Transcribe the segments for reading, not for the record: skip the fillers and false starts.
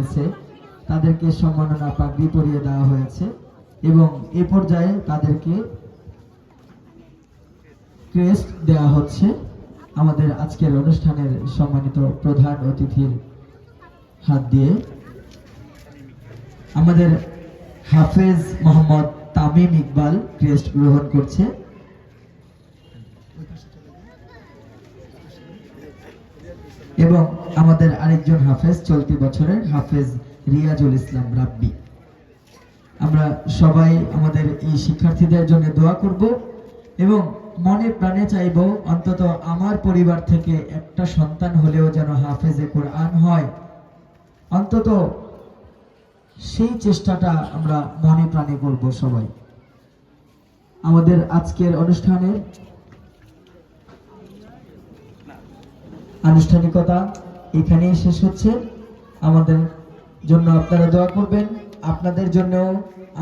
হয়েছে তাদেরকে সম্মাননা পাগড়ি পরিয়ে দেওয়া হয়েছে এবং এ পর্যায়ে তাদেরকে ক্রেস্ট দেওয়া হচ্ছে আমাদের আজকের অনুষ্ঠানের সম্মানিত প্রধান অতিথির হাত দিয়ে। আমাদের হাফেজ মোহাম্মদ তামিম ইকবাল ক্রেস্ট গ্রহণ করছে এবং আমাদের আরেকজন হাফেজ চলতি বছরের হাফেজ রিয়াজুল ইসলাম রাব্বি। আমরা সবাই আমাদের এই শিক্ষার্থীদের জন্য দোয়া করব এবং মনে প্রাণে চাইব অন্তত আমার পরিবার থেকে একটা সন্তান হলেও যেন হাফেজে কোরআন হয়, অন্তত সেই চেষ্টাটা আমরা মনে প্রাণে করব সবাই। আমাদের আজকের অনুষ্ঠানের আনুষ্ঠানিকতা এখানেই শেষ হচ্ছে। আমাদের জন্য আপনারা দোয়া করবেন, আপনাদের জন্য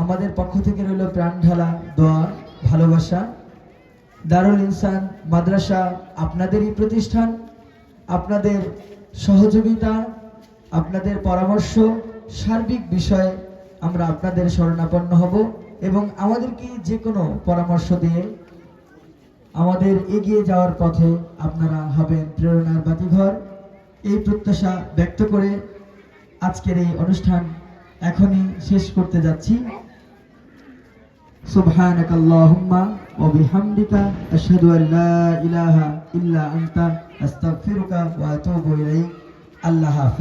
আমাদের পক্ষ থেকে রইল প্রাণ ঢালা দোয়া ভালোবাসা। দারুল ইনসান মাদ্রাসা আপনাদেরই প্রতিষ্ঠান, আপনাদের সহযোগিতা, আপনাদের পরামর্শ, সার্বিক বিষয়ে আমরা আপনাদের শরণাপন্ন হব এবং আমাদেরকে যে কোনো পরামর্শ দিয়ে আমাদের এগিয়ে যাওয়ার পথে আপনারা হবেন প্রেরণার বাতিঘর। এই প্রত্যাশা ব্যক্ত করে আজকের এই অনুষ্ঠান এখনই শেষ করতে যাচ্ছি। সুবহানাকাল্লাহুম্মা ওয়া বিহামদিকা আশহাদু আল্লা ইলাহা ইল্লা আনতা আস্তাগফিরুকা ওয়া আতুবু ইলাইক। আল্লাহ হাফেজ।